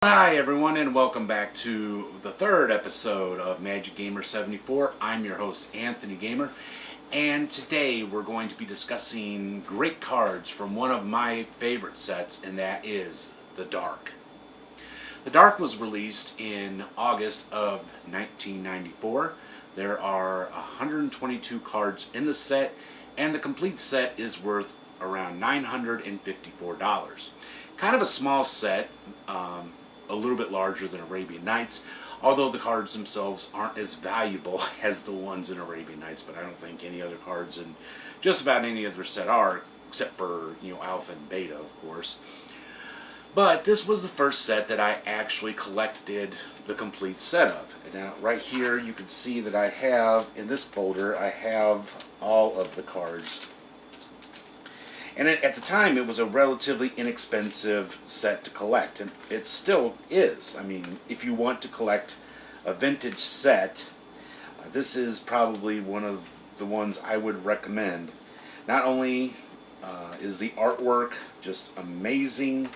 Hi everyone, and welcome back to the third episode of Magic Gamer 74. I'm your host Anthony Gamer, and today we're going to be discussing great cards from one of my favorite sets, and that is the Dark. The Dark was released in August of 1994. There are 122 cards in the set, and the complete set is worth around $954. Kind of a small set, a little bit larger than Arabian Nights, although the cards themselves aren't as valuable as the ones in Arabian Nights, but I don't think any other cards in just about any other set are, except for, Alpha and Beta, of course. But this was the first set that I actually collected the complete set of. And now, right here, you can see that I have, in this folder, I have all of the cards. And at the time, it was a relatively inexpensive set to collect, and it still is. I mean, if you want to collect a vintage set, this is probably one of the ones I would recommend. Not only is the artwork just amazing,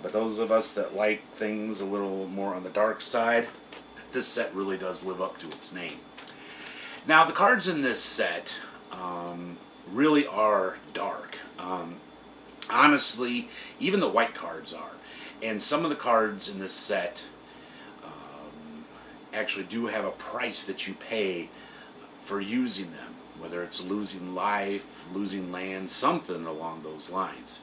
but those of us that like things a little more on the dark side, this set really does live up to its name. Now, the cards in this set really are dark. Honestly, even the white cards are. And some of the cards in this set actually do have a price that you pay for using them, whether it's losing life, losing land, something along those lines.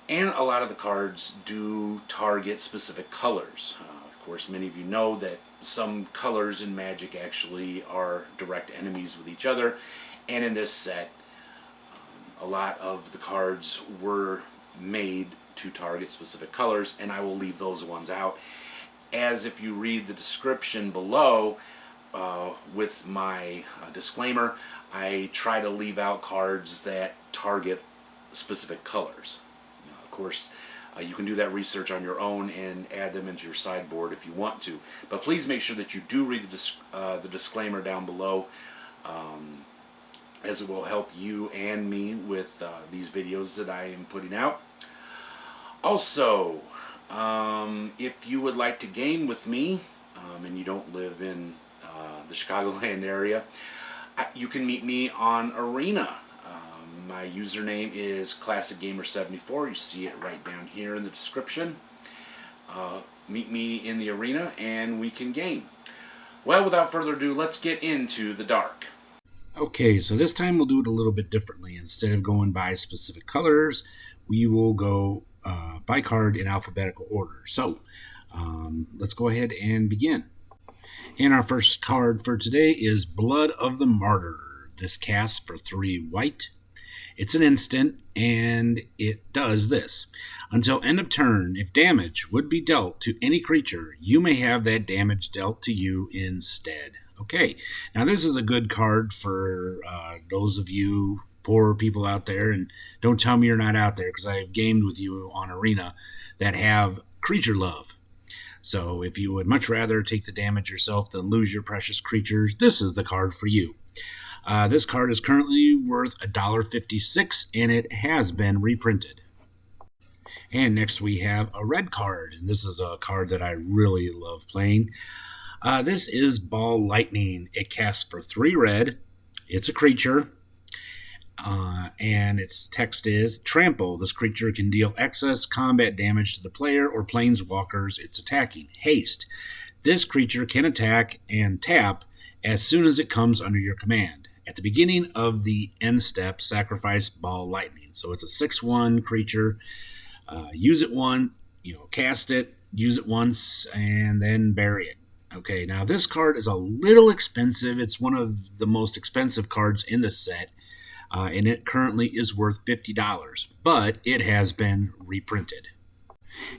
And a lot of the cards do target specific colors. Of course, many of you know that some colors in Magic actually are direct enemies with each other, and in this set, a lot of the cards were made to target specific colors, and I will leave those ones out, as if you read the description below with my disclaimer, I try to leave out cards that target specific colors. Of course, you can do that research on your own and add them into your sideboard if you want to, but please make sure that you do read the disclaimer down below, as it will help you and me with these videos that I am putting out. Also, if you would like to game with me, and you don't live in the Chicagoland area, you can meet me on Arena. My username is ClassicGamer74. You see it right down here in the description. Meet me in the arena and we can game. Well, without further ado, let's get into the Dark. Okay, so this time we'll do it a little bit differently. Instead of going by specific colors, we will go by card in alphabetical order. So let's go ahead and begin. And our first card for today is Blood of the Martyr. This casts for 3 white. It's an instant, and it does this. Until end of turn, if damage would be dealt to any creature, you may have that damage dealt to you instead. Okay, now this is a good card for those of you poor people out there, and don't tell me you're not out there, because I've gamed with you on Arena that have creature love. So if you would much rather take the damage yourself than lose your precious creatures, this is the card for you. This card is currently worth $1.56, and it has been reprinted. And next we have a red card, and this is a card that I really love playing. This is Ball Lightning. It casts for 3 red. It's a creature. And its text is, Trample. This creature can deal excess combat damage to the player or planeswalkers it's attacking. Haste. This creature can attack and tap as soon as it comes under your command. At the beginning of the end step, sacrifice Ball Lightning. So it's a 6/1 creature. Use it one, cast it, use it once, and then bury it. Okay, now this card is a little expensive. It's one of the most expensive cards in the set, and it currently is worth $50, but it has been reprinted.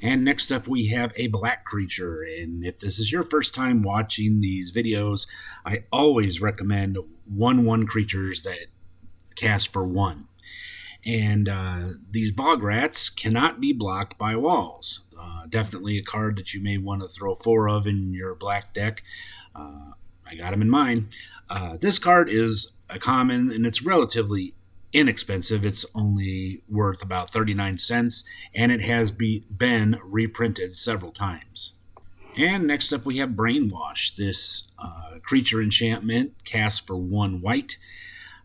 And next up we have a black creature, and if this is your first time watching these videos, I always recommend 1/1 creatures that cast for 1. And these bog rats cannot be blocked by walls. Definitely a card that you may want to throw 4 of in your black deck. I got them in mine. This card is a common, and it's relatively inexpensive. It's only worth about 39 cents, and it has been reprinted several times. And next up we have Brainwash. This creature enchantment cast for 1 white.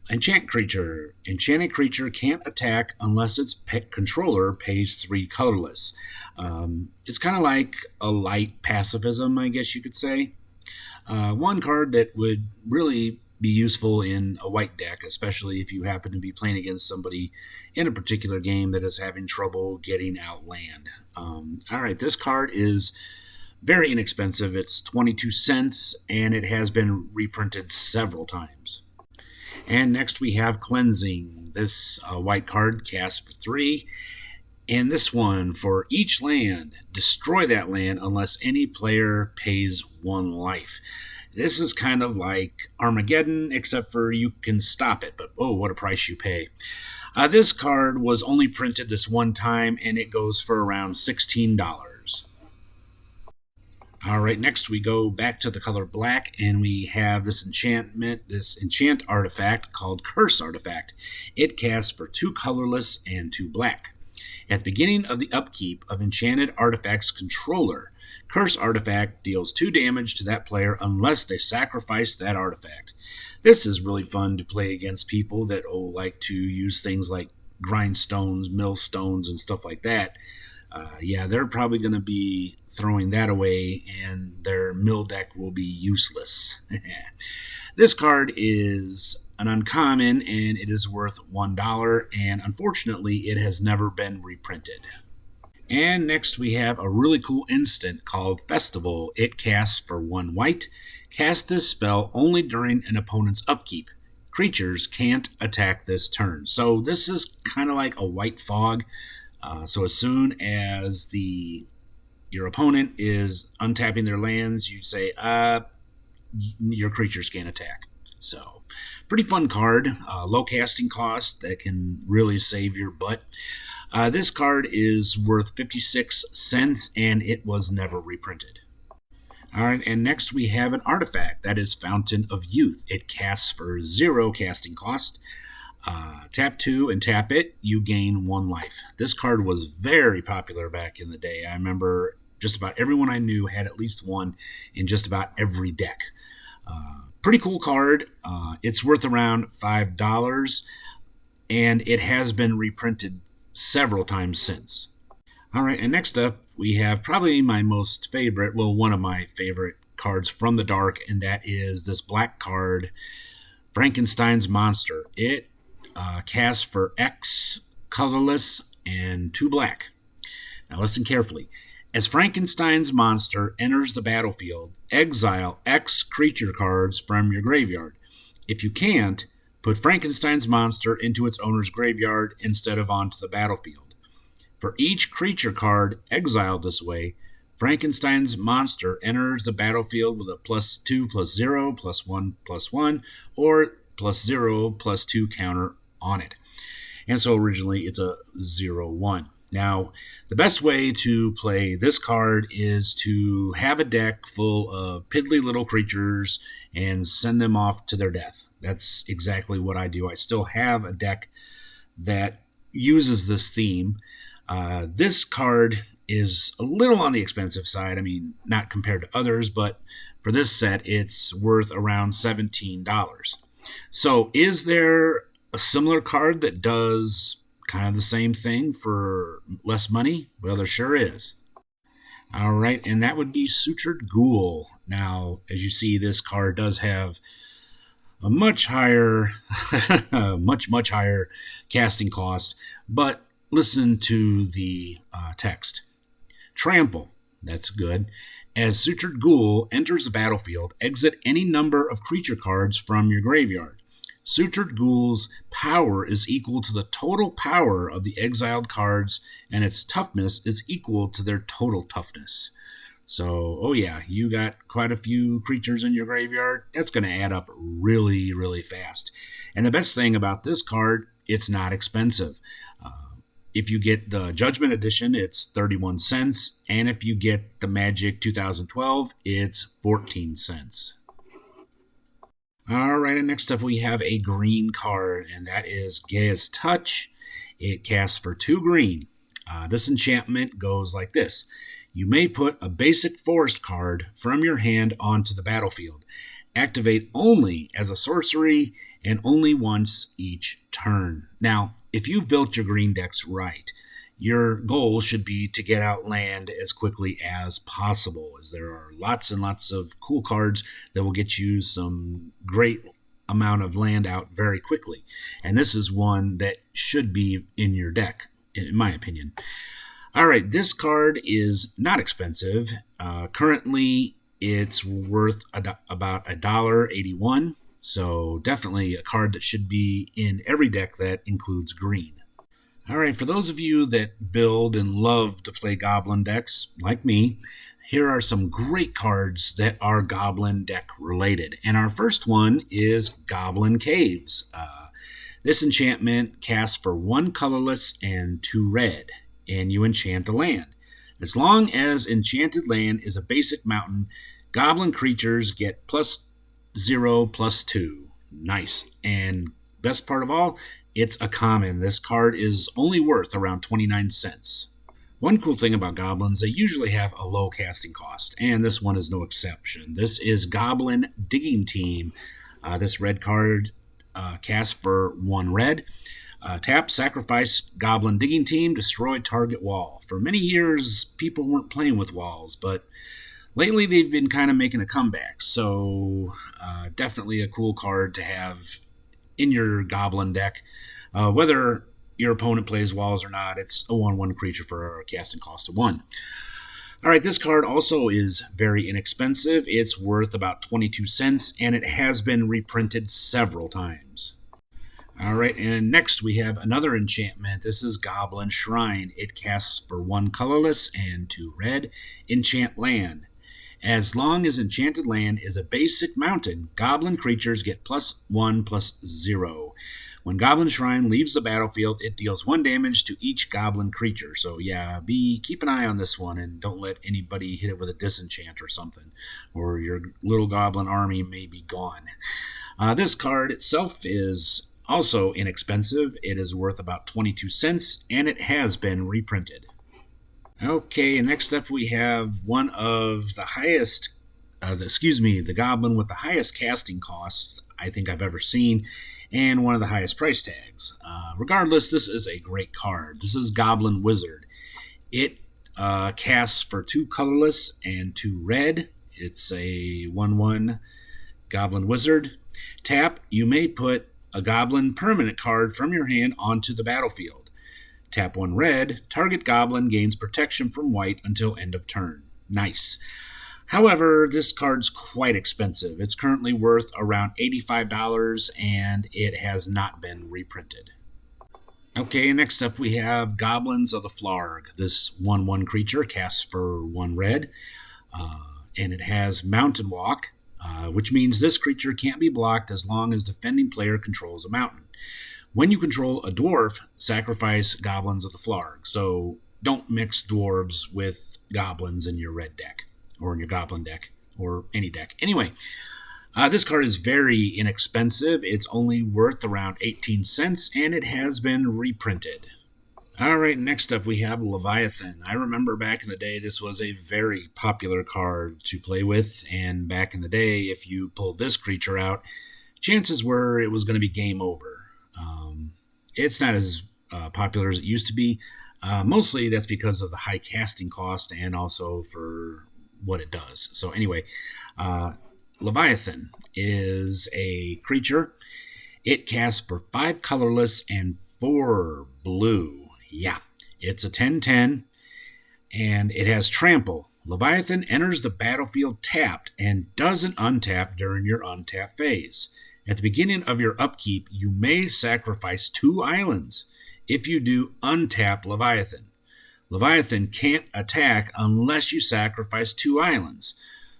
Enchant creature. Enchanted creature can't attack unless its pet controller pays 3 colorless. It's kind of like a light pacifism, I guess you could say. One card that would really be useful in a white deck, especially if you happen to be playing against somebody in a particular game that is having trouble getting out land. All right, this card is very inexpensive. It's 22 cents, and it has been reprinted several times. And next we have Cleansing. This white card casts for 3. And this one, for each land, destroy that land unless any player pays 1 life. This is kind of like Armageddon, except for you can stop it, but oh, what a price you pay. This card was only printed this one time, and it goes for around $16. All right, next we go back to the color black, and we have this enchant artifact called Curse Artifact. It casts for 2 colorless and 2 black. At the beginning of the upkeep of Enchanted Artifact's controller, Curse Artifact deals 2 damage to that player unless they sacrifice that artifact. This is really fun to play against people that like to use things like grindstones, millstones, and stuff like that. They're probably going to be throwing that away, and their mill deck will be useless. This card is an uncommon, and it is worth $1, and unfortunately, it has never been reprinted. And next we have a really cool instant called Festival. It casts for 1 white. Cast this spell only during an opponent's upkeep. Creatures can't attack this turn. So this is kind of like a white fog. So as soon as your opponent is untapping their lands, you say, your creatures can't attack. So pretty fun card. Low casting cost that can really save your butt. This card is worth 56 cents, and it was never reprinted. All right, and next we have an artifact. That is Fountain of Youth. It casts for 0 casting cost. Tap 2 and tap it, you gain 1 life. This card was very popular back in the day. I remember just about everyone I knew had at least one in just about every deck. Pretty cool card. It's worth around $5, and it has been reprinted several times since. All right, and next up we have probably my most favorite, one of my favorite cards from the dark, and that is this black card, Frankenstein's Monster. It casts for X, colorless, and 2 black. Now listen carefully. As Frankenstein's Monster enters the battlefield, exile X creature cards from your graveyard. If you can't, put Frankenstein's Monster into its owner's graveyard instead of onto the battlefield. For each creature card exiled this way, Frankenstein's Monster enters the battlefield with a +2/+0, +1/+1, or +0/+2 counter on it. And so originally it's a 0/1. Now, the best way to play this card is to have a deck full of piddly little creatures and send them off to their death. That's exactly what I do. I still have a deck that uses this theme. This card is a little on the expensive side. I mean, not compared to others, but for this set, it's worth around $17. So is there a similar card that does kind of the same thing for less money? Well, there sure is. All right, and that would be Sutured Ghoul. Now, as you see, this card does have a much higher, much higher casting cost, but listen to the text. Trample, that's good. As Sutured Ghoul enters the battlefield, exit any number of creature cards from your graveyard. Sutured Ghoul's power is equal to the total power of the exiled cards, and its toughness is equal to their total toughness. So, oh yeah, you got quite a few creatures in your graveyard. That's going to add up really, really fast. And the best thing about this card, it's not expensive. If you get the Judgment Edition, it's 31 cents. And if you get the Magic 2012, it's 14 cents. All right, and next up we have a green card, and that is Gaia's Touch. It casts for 2 green. This enchantment goes like this. You may put a basic forest card from your hand onto the battlefield. Activate only as a sorcery and only once each turn. Now, if you've built your green decks right, your goal should be to get out land as quickly as possible, as there are lots and lots of cool cards that will get you some great amount of land out very quickly. And this is one that should be in your deck, in my opinion. All right, this card is not expensive. Currently, it's worth about $1.81. So definitely a card that should be in every deck that includes green. All right, for those of you that build and love to play Goblin decks, like me, here are some great cards that are Goblin deck related. And our first one is Goblin Caves. This enchantment casts for 1 colorless and 2 red, and you enchant a land. As long as enchanted land is a basic mountain, Goblin creatures get +0/+2. Nice. And best part of all, it's a common. This card is only worth around 29 cents. One cool thing about goblins, they usually have a low casting cost, and this one is no exception. This is Goblin Digging Team. This red card casts for 1 red. Tap, sacrifice Goblin Digging Team, destroy target wall. For many years, people weren't playing with walls, but lately they've been kind of making a comeback, so definitely a cool card to have in your Goblin deck. Whether your opponent plays walls or not, it's a 1/1 creature for a casting cost of 1. All right, this card also is very inexpensive. It's worth about 22 cents, and it has been reprinted several times. All right, and next we have another enchantment. This is Goblin Shrine. It casts for 1 colorless and 2 red. Enchant land. As long as enchanted land is a basic mountain, Goblin creatures get +1/+0. When Goblin Shrine leaves the battlefield, it deals 1 damage to each Goblin creature. So yeah, keep an eye on this one, and don't let anybody hit it with a disenchant or something, or your little Goblin army may be gone. This card itself is also inexpensive. It is worth about 22 cents, and it has been reprinted. Okay, next up we have one of the highest, the Goblin with the highest casting costs I think I've ever seen, and one of the highest price tags. Regardless, this is a great card. This is Goblin Wizard. It casts for 2 colorless and 2 red. It's a 1/1 Goblin Wizard. Tap, you may put a Goblin permanent card from your hand onto the battlefield. Tap 1 red, target Goblin gains protection from white until end of turn. Nice. However, this card's quite expensive. It's currently worth around $85, and it has not been reprinted. Okay, next up we have Goblins of the Flarg. This 1/1 creature casts for 1 red, and it has Mountain Walk, which means this creature can't be blocked as long as defending player controls a mountain. When you control a dwarf, sacrifice Goblins of the Flarg. So don't mix dwarves with goblins in your red deck, or in your Goblin deck, or any deck. Anyway, this card is very inexpensive. It's only worth around 18 cents, and it has been reprinted. All right, next up we have Leviathan. I remember back in the day, this was a very popular card to play with, and back in the day, if you pulled this creature out, chances were it was going to be game over. It's not as popular as it used to be. Mostly that's because of the high casting cost and also for what it does. So anyway, Leviathan is a creature. It casts for 5 colorless and 4 blue. Yeah, it's a 10/10, and it has Trample. Leviathan enters the battlefield tapped and doesn't untap during your untap phase. At the beginning of your upkeep, you may sacrifice 2 islands. If you do, untap Leviathan. Leviathan can't attack unless you sacrifice 2 islands.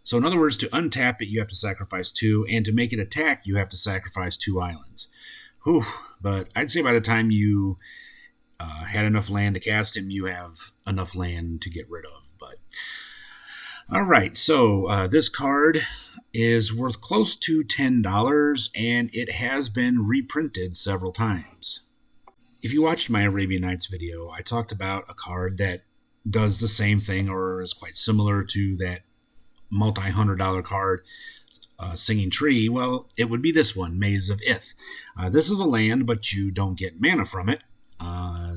So in other words, to untap it, you have to sacrifice 2, and to make it attack, you have to sacrifice 2 islands. Whew, but I'd say by the time you had enough land to cast him, you have enough land to get rid of. But all right, so this card is worth close to $10, and it has been reprinted several times. If you watched my Arabian Nights video, I talked about a card that does the same thing or is quite similar to that multi-$100 card, Singing Tree. Well, it would be this one, Maze of Ith. This is a land, but you don't get mana from it.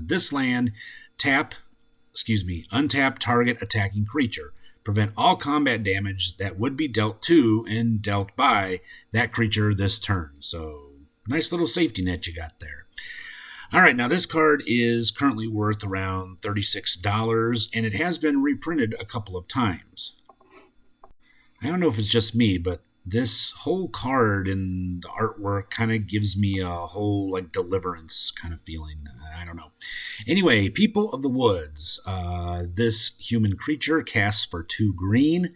This land, untap target attacking creature. Prevent all combat damage that would be dealt to and dealt by that creature this turn. So, nice little safety net you got there. All right, now this card is currently worth around $36, and it has been reprinted a couple of times. I don't know if it's just me, but this whole card and the artwork kind of gives me a whole like Deliverance kind of feeling. I don't know. Anyway, People of the Woods. This human creature casts for 2 green.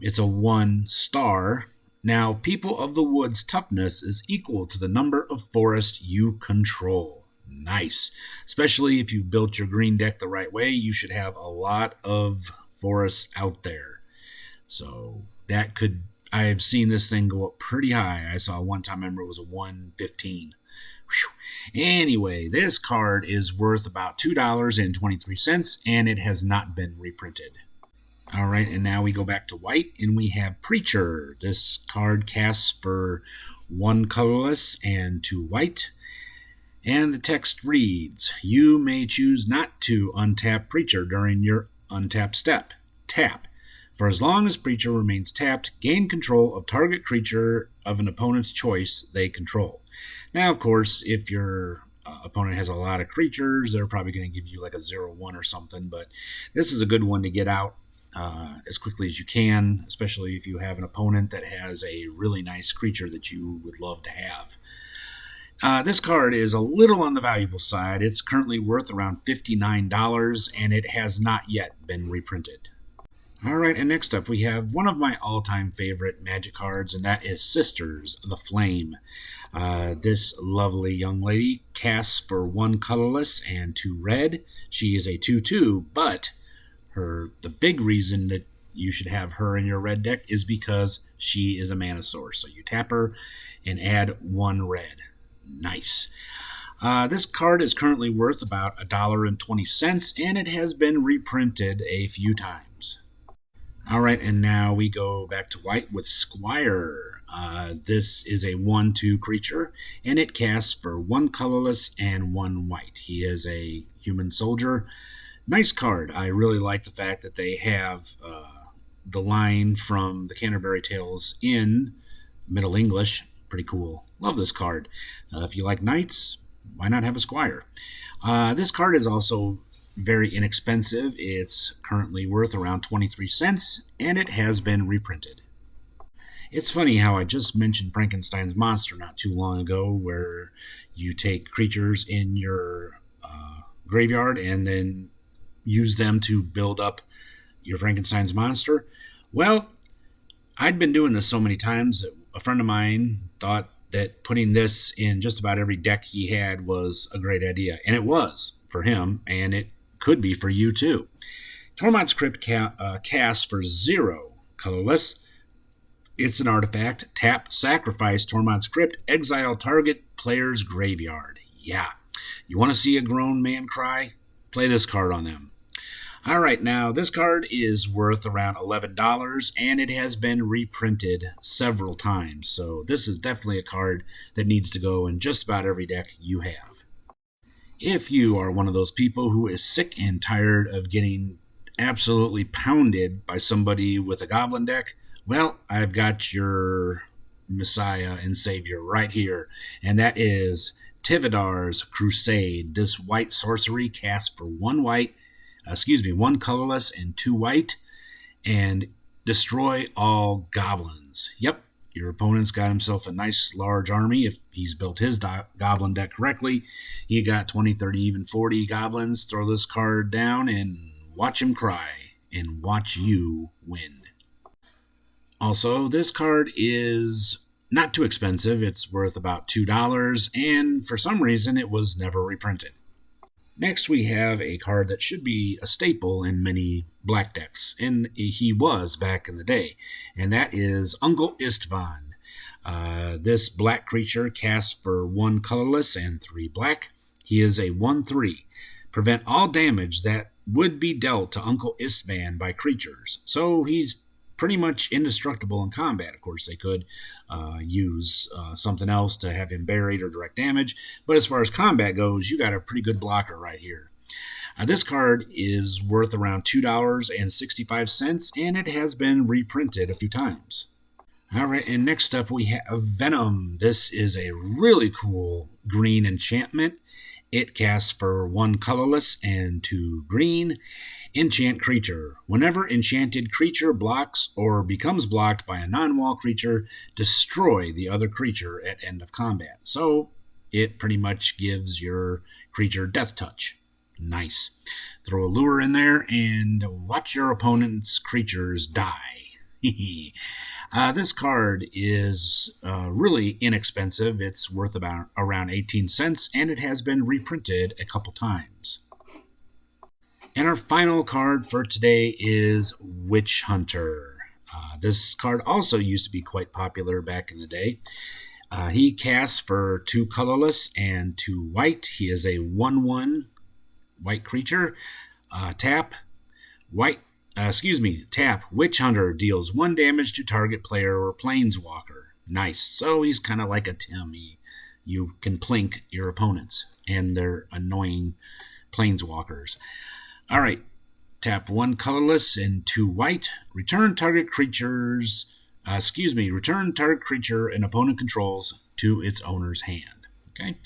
It's a 1 star. Now, People of the Woods' toughness is equal to the number of forests you control. Nice. Especially if you built your green deck the right way, you should have a lot of forests out there. So that could, I've seen this thing go up pretty high. I saw one time, I remember it was a 115. Whew. Anyway, this card is worth about $2.23, and it has not been reprinted. All right, and now we go back to white, and we have Preacher. This card casts for 1 colorless and 2 white. And the text reads, you may choose not to untap Preacher during your untap step. Tap. For as long as Preacher remains tapped, gain control of target creature of an opponent's choice they control. Now, of course, if your opponent has a lot of creatures, they're probably going to give you like a 0-1 or something, but this is a good one to get out as quickly as you can, especially if you have an opponent that has a really nice creature that you would love to have. This card is a little on the valuable side. It's currently worth around $59, and it has not yet been reprinted. All right, and next up we have one of my all-time favorite Magic cards, and that is Sisters of the Flame. This lovely young lady casts for 1 colorless and 2 red. She is a 2/2, but the big reason that you should have her in your red deck is because she is a mana source. So you tap her and add 1 red. Nice. This card is currently worth about $1.20, and it has been reprinted a few times. All right, and now we go back to white with Squire. This is a 1/2 creature, and it casts for 1 colorless and 1 white. He is a human soldier. Nice card. I really like the fact that they have the line from the Canterbury Tales in Middle English. Pretty cool. Love this card. If you like knights, why not have a Squire? This card is also very inexpensive. It's currently worth around 23 cents, and it has been reprinted. It's funny how I just mentioned Frankenstein's Monster not too long ago, where you take creatures in your graveyard and then use them to build up your Frankenstein's Monster. Well, I'd been doing this so many times that a friend of mine thought that putting this in just about every deck he had was a great idea, and it was for him, and it could be for you too. Tormod's Crypt casts for 0 colorless. It's an artifact. Tap, sacrifice Tormod's Crypt, exile target player's graveyard. Yeah. You want to see a grown man cry? Play this card on them. All right, now this card is worth around $11, and it has been reprinted several times. So this is definitely a card that needs to go in just about every deck you have. If you are one of those people who is sick and tired of getting absolutely pounded by somebody with a goblin deck, well, I've got your Messiah and Savior right here, and that is Tividar's Crusade. This white sorcery casts for 1 colorless and 2 white, and destroy all goblins. Yep, your opponent's got himself a nice large army. If he's built his goblin deck correctly, he got 20, 30, even 40 goblins. Throw this card down and watch him cry, and watch you win. Also, this card is not too expensive. It's worth about $2, and for some reason it was never reprinted. Next, we have a card that should be a staple in many black decks, and he was back in the day, and that is Uncle Istvan. This black creature casts for 1 colorless and 3 black. He is a 1/3. Prevent all damage that would be dealt to Uncle Istvan by creatures. So he's pretty much indestructible in combat. Of course, they could use something else to have him buried or direct damage, but as far as combat goes, you got a pretty good blocker right here. This card is worth around $2.65, and it has been reprinted a few times. All right, and next up we have Venom. This is a really cool green enchantment. It casts for 1 colorless and 2 green. Enchant creature. Whenever enchanted creature blocks or becomes blocked by a non-wall creature, destroy the other creature at end of combat. So it pretty much gives your creature death touch. Nice. Throw a lure in there and watch your opponent's creatures die. This card is really inexpensive. It's worth about around 18 cents, and it has been reprinted a couple times. And our final card for today is Witch Hunter. This card also used to be quite popular back in the day. He casts for 2 colorless and 2 white. He is a 1/1 white creature. Tap Witch Hunter deals 1 damage to target player or planeswalker. Nice. So he's kind of like a Tim. You can plink your opponents and their annoying planeswalkers. All right. Tap 1 colorless and 2 white. Return target creature an opponent controls to its owner's hand. Okay.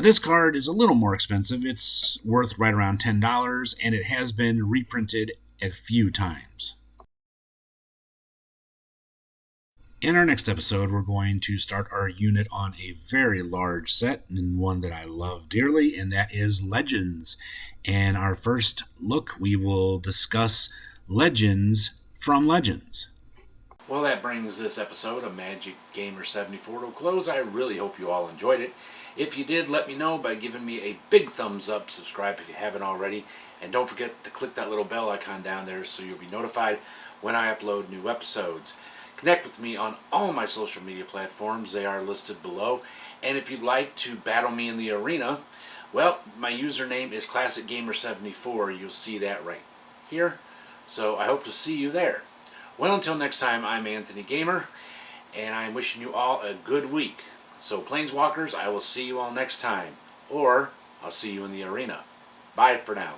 This card is a little more expensive. It's worth right around $10, and it has been reprinted a few times. In our next episode, we're going to start our unit on a very large set, and one that I love dearly, and that is Legends. And our first look, we will discuss Legends from Legends. Well, that brings this episode of Magic Gamer 74 to a close. I really hope you all enjoyed it. If you did, let me know by giving me a big thumbs up. Subscribe if you haven't already. And don't forget to click that little bell icon down there so you'll be notified when I upload new episodes. Connect with me on all my social media platforms. They are listed below. And if you'd like to battle me in the arena, well, my username is ClassicGamer74. You'll see that right here. So I hope to see you there. Well, until next time, I'm Anthony Gamer, and I'm wishing you all a good week. So, Planeswalkers, I will see you all next time, or I'll see you in the arena. Bye for now.